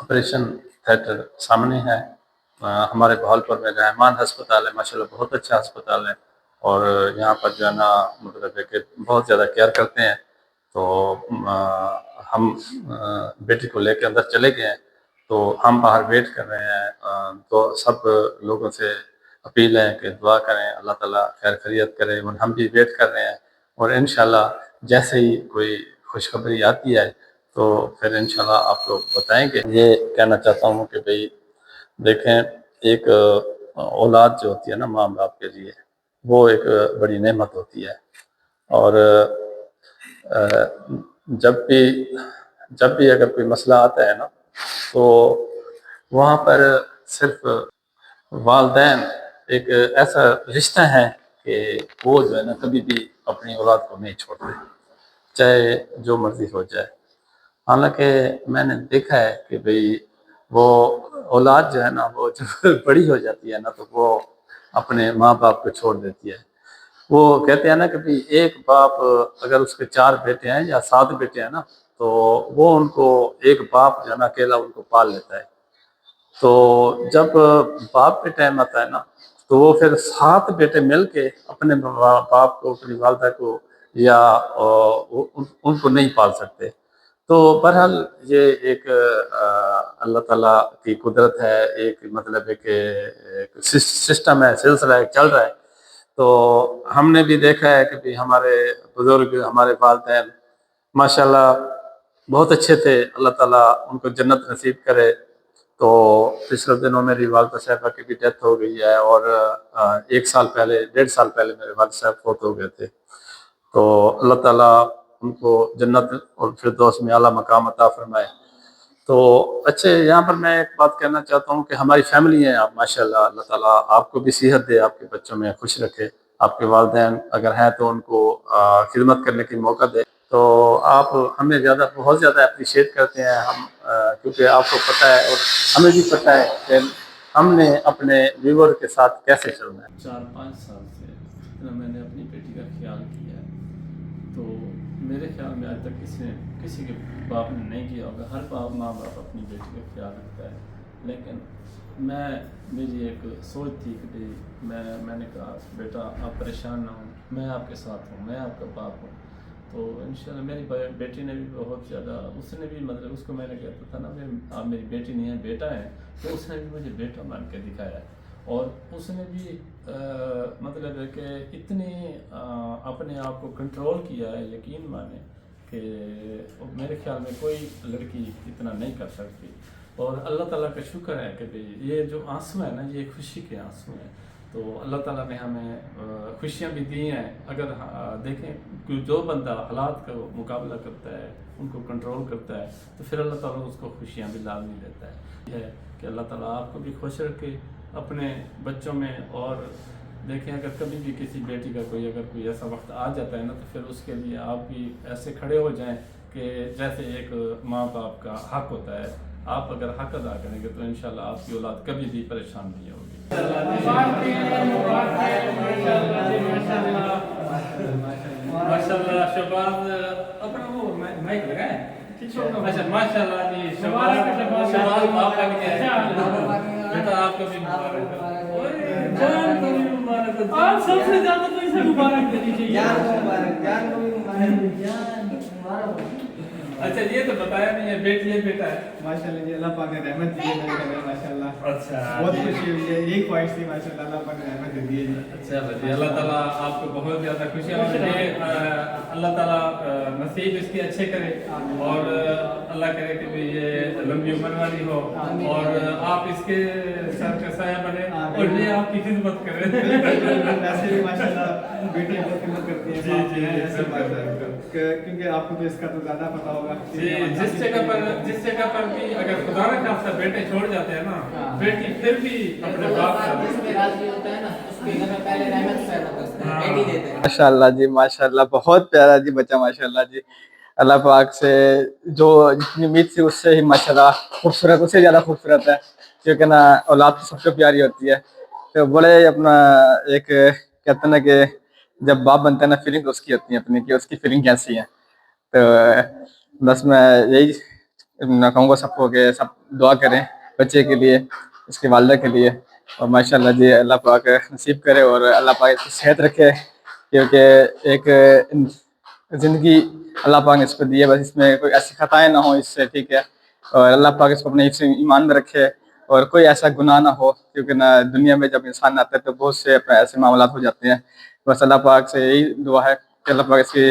Operation theatre सामने है। हमारे भावलपुर में रहमान हस्पताल है, माशाल्लाह बहुत अच्छा अस्पताल है, और यहाँ पर जो है ना मतलब है कि बहुत ज़्यादा केयर करते हैं। तो हम बेटी को लेके अंदर चले गए हैं, तो हम बाहर वेट कर रहे हैं। तो सब लोगों से अपील है कि दुआ करें, अल्लाह ताला खैर खैरियत करे, और हम भी वेट कर रहे हैं। और इंशाल्लाह जैसे ही कोई खुशखबरी आती है तो फिर इंशाल्लाह आपको बताएंगे। ये कहना चाहता हूँ कि भाई देखें, एक औलाद जो होती है ना माँ बाप के लिए, वो एक बड़ी नेमत होती है। और जब भी अगर कोई मसला आता है ना, तो वहाँ पर सिर्फ वालदैन एक ऐसा रिश्ता है कि वो जो है ना कभी भी अपनी औलाद को नहीं छोड़ते, चाहे जो मर्जी हो जाए। हालांकि मैंने देखा है कि भाई वो औलाद जो है ना वो जब बड़ी हो जाती है ना तो वो अपने माँ बाप को छोड़ देती है। वो कहते हैं ना कि भाई एक बाप अगर उसके 4 बेटे हैं या 7 बेटे हैं ना, तो वो उनको एक बाप जो है ना अकेला उनको पाल लेता है। तो जब बाप पे टाइम आता है ना, तो वो फिर 7 बेटे मिल के अपने बाप को, अपनी वालदा को या उनको नहीं पाल सकते। तो बहरहाल ये एक अल्लाह ताला की कुदरत है, एक मतलब एक सिस्टम है, सिलसिला है, चल रहा है। तो हमने भी देखा है कि भाई हमारे बुजुर्ग, हमारे वालिदैन माशाल्लाह बहुत अच्छे थे, अल्लाह ताला उनको जन्नत नसीब करे। तो पिछले दिनों मेरी वालदा साहबा की भी डेथ हो गई है, और 1 साल पहले, 1.5 साल पहले मेरे वालिद साहब फौत हो गए थे। तो अल्लाह ताला उनको जन्नत और फिरदौस में आला मकाम अता फरमाए। तो अच्छे, यहाँ पर मैं एक बात कहना चाहता हूँ कि हमारी फैमिली है आप, माशाल्लाह अल्लाह ताला आपको भी सेहत दे, आपके बच्चों में खुश रखे, आपके वालिदैन अगर हैं तो उनको खिदमत करने की मौका दे। तो आप हमें बहुत ज़्यादा अप्रिशिएट करते हैं हम, क्योंकि आपको पता है और हमें भी पता है कि हमने अपने व्यूअर के साथ कैसे चलना है। 4-5 साल से मैंने अपनी बेटी का ख्याल किया है, तो मेरे ख्याल में आज तक किसी के बाप ने नहीं किया होगा। हर माँ बाप अपनी बेटी का ख्याल रखता है, लेकिन मेरी एक सोच थी कि भाई मैंने कहा बेटा आप परेशान ना हो, मैं आपके साथ हूँ, मैं आपका बाप हूँ। तो इंशाल्लाह मेरी बेटी ने भी बहुत ज़्यादा, उसने भी मतलब उसको मैंने कहता था ना आप मेरी बेटी नहीं है बेटा है, तो उसने भी मुझे बेटा मान के दिखाया है। और उसने भी मतलब है कि इतनी अपने आप को कंट्रोल किया है, यकीन माने कि मेरे ख्याल में कोई लड़की इतना नहीं कर सकती। और अल्लाह ताला का शुक्र है कि भाई ये जो आंसू है ना, ये खुशी के आंसू हैं। तो अल्लाह ताला ने हमें खुशियाँ भी दी हैं। अगर देखें जो बंदा हालात का मुकाबला करता है, उनको कंट्रोल करता है, तो फिर अल्लाह ताला उसको खुशियाँ भी लाजमी देता है। यह है कि अल्लाह ताला आपको भी खुश रखे अपने बच्चों में। और देखें अगर कभी भी किसी बेटी का अगर कोई ऐसा वक्त आ जाता है ना, तो फिर उसके लिए आप भी ऐसे खड़े हो जाएं कि जैसे एक माँ बाप का हक होता है। आप अगर हक अदा करेंगे तो इंशाल्लाह आपकी औलाद कभी भी परेशान नहीं होगी। माशाल्लाह शहबाज अपना वो माइक लगाए। अच्छा माशाल्लाह जी, शहबाज आपका भी बेटा आपका भी मुबारक हो। आप सबसे ज्यादा तो इसे मुबारक देनी चाहिए। अच्छा ये तो बताया नहीं है, बेटी है बेटा है? माशाल्लाह जी, अल्लाह पाक ने रहमत दी है मेरे घर में माशाल्लाह। अच्छा बहुत खुशी हुई है, यही ख्वाहिश थी माशाल्लाह, अल्लाह पाक ने रहमत दी है जी। अच्छा जी, अल्लाह ताला आपको बहुत ज़्यादा खुशी और अल्लाह ताला नसीब इसकी अच्छे करे, और अल्लाह करे कि ये लंबी उम्र वाली हो, और आप इसके सर का साया बने, और ये आपकी खिदमत करे। वैसे भी माशाल्लाह बेटी बहुत खिदमत करती है, जी जी ऐसे बात है, क्योंकि आपको तो इसका तो ज़्यादा पता होगा जी। जिस जगह पर भी अगर खुदा न खास्ता बेटे छोड़ जाते हैं ना, बेटी फिर भी अपने बाप से राजी होता है ना, उसके घर में पहले रहमत से बेटी देते हैं। माशाल्लाह जी, माशाल्लाह बहुत प्यारा जी बच्चा, माशाल्लाह जी। अल्लाह पाक से जो जितनी उम्मीद थी उससे ही माशाल्लाह खूबसूरत, उससे ज़्यादा खूबसूरत है, क्योंकि ना औलाद तो सबसे प्यारी होती है। तो बड़े अपना एक कहते हैं ना कि जब बाप बनता है ना, फीलिंग उसकी होती है अपनी, कि उसकी फीलिंग कैसी है। तो बस मैं यही میں کہوں گا سب کو کہ سب دعا کریں بچے کے لیے، اس کی والدہ کے لیے، اور ماشاءاللہ جی اللہ پاک نصیب کرے اور اللہ پاک اس کی صحت رکھے، کیونکہ ایک زندگی اللہ پاک نے اس کو دی ہے، بس اس میں کوئی ایسی خطائیں نہ ہوں اس سے، ٹھیک ہے، اور اللہ پاک اس کو اپنے حفظ ایمان میں رکھے اور کوئی ایسا گناہ نہ ہو، کیونکہ نہ دنیا میں جب انسان آتا ہے تو بہت سے ایسے معاملات ہو جاتے ہیں۔ بس اللہ پاک سے یہی دعا ہے کہ اللہ پاک اس کی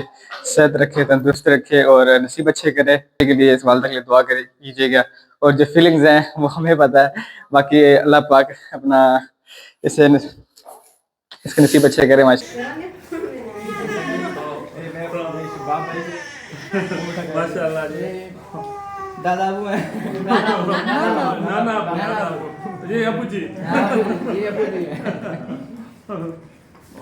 صحت رکھے، تندرست رکھے اور نصیب اچھے کرے کے لیے اس والدہ کے لیے دعا کیجیے گا، اور جو فیلنگز ہیں وہ ہمیں پتہ ہے، باقی اللہ پاک اپنا اس کے نصیب اچھے کرے ماشاء اللہ جی، دادا ابو ہیں، نانا جی، ابو جی، یہ ابو جی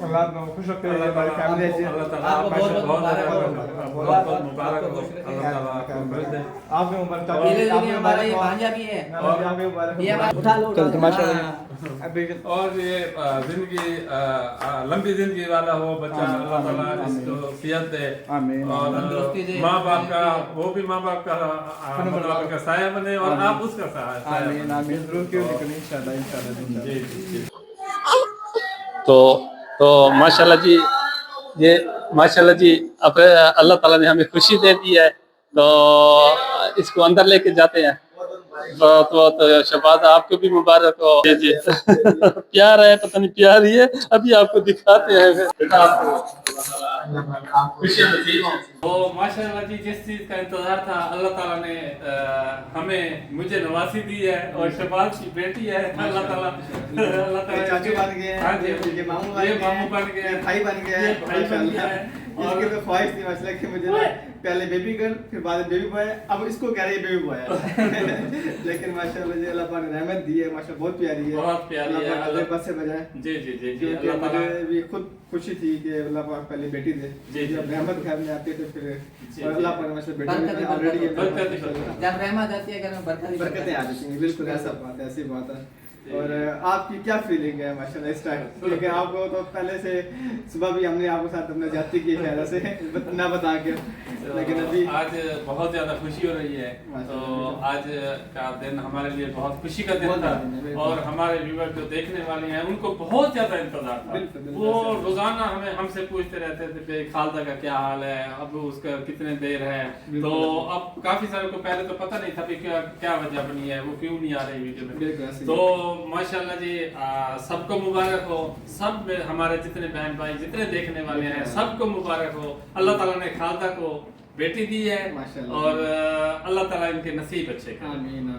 اللہ آپ کو خوش رکھے، ہماری فیملی اچھی ہے، اللہ تعالیٰ آپ کو بہت بہت مبارک ہو، اللہ تعالیٰ آپ کو برکت دے۔ آپ بھی مبارک، آپ بھی ہمارا یہ بھانجا بھی ہے، آپ بھی مبارک، اٹھا لو ماشاء اللہ۔ ابھی اور یہ زندگی لمبی زندگی والا ہو بچہ، اللہ تعالیٰ اس کو صحت دے، آمین، اور ماں باپ کا، وہ بھی ماں باپ کا سایہ بنے اور آپ اس کا سایہ آمین بنے۔ آمین، ضرور کیوں نہیں، انشاءاللہ انشاءاللہ۔ جی جی۔ تو ماشاءاللہ جی، یہ ماشاءاللہ جی اب اللہ تعالیٰ نے ہمیں خوشی دے دی ہے، تو اس کو اندر لے کے جاتے ہیں، تو شہباز آپ کو بھی مبارک ہو جی، پیار ہے، پتہ نہیں پیار ہی ہے، ابھی آپ کو دکھاتے ہیں خوشیاں نصیب ہوں۔ تو ماشاء اللہ جی، جس چیز کا انتظار تھا اللہ تعالیٰ نے مجھے نوازی دی ہے، اور شہباز کی بیٹی ہے، اللہ تعالیٰ چاچو بن گئے ہاں جی، ہیں، یہ ماموں یہ ماموں بن گئے ہیں، بھائی بن گئے ہیں، بھائی بن گئے ہیں، اس کی تو خواہش تھی ماشاءاللہ کہ مجھے نا پہلے بیبی گرل، پھر بعد بیبی بوائے، اب اس کو کہہ رہے ہیں بیبی بوائے ہے، لیکن ماشاءاللہ جی اللہ پاک نے رحمت دی ہے، ماشاءاللہ بہت پیاری ہے، بہت پیاری ہے، اللہ پاک بس سے بجائے، جی جی جی جی، کیونکہ اللہ تعالیٰ مجھے بھی خود خوشی تھی کہ اللہ پاک پہلے بیٹی دے، جی جی، جب رحمت گھر میں آتی ہے تو پھر جی، اور اللہ پاک نے ماشاءاللہ بیٹی آلریڈی جب رحمت آتی ہے گھر میں برکتیں آ جاتی ہیں، بالکل ایسا بات ہے، ایسی بات ہے۔ اور آپ کی کیا فیلنگ ہے ماشاءاللہ اس ٹائم، کیونکہ آپ کو تو پہلے سے صبح بھی ہم نے آپ کے ساتھ اپنا زیادتی کی ہے سے نہ بتا کے، لیکن ابھی آج بہت زیادہ خوشی ہو رہی ہے، تو آج کا دن ہمارے لیے بہت خوشی کا دن تھا، اور ہمارے ویور جو دیکھنے والے ہیں ان کو بہت زیادہ انتظار تھا، وہ روزانہ ہم سے پوچھتے رہتے تھے کہ خالدہ کا کیا حال ہے، اب اس کا کتنے دیر ہے، تو اب کافی سارے کو پہلے تو پتہ نہیں تھا کہ کیا وجہ بنی ہے، وہ کیوں نہیں آ رہی ویڈیو میں، تو ماشاءاللہ جی سب کو مبارک ہو، سب ہمارے جتنے بہن بھائی جتنے دیکھنے والے ہیں سب کو مبارک ہو، اللہ تعالیٰ نے خالدہ کو بیٹی دی ہے، اور اللہ تعالیٰ ان کے نصیب اچھے کرے۔ آمین۔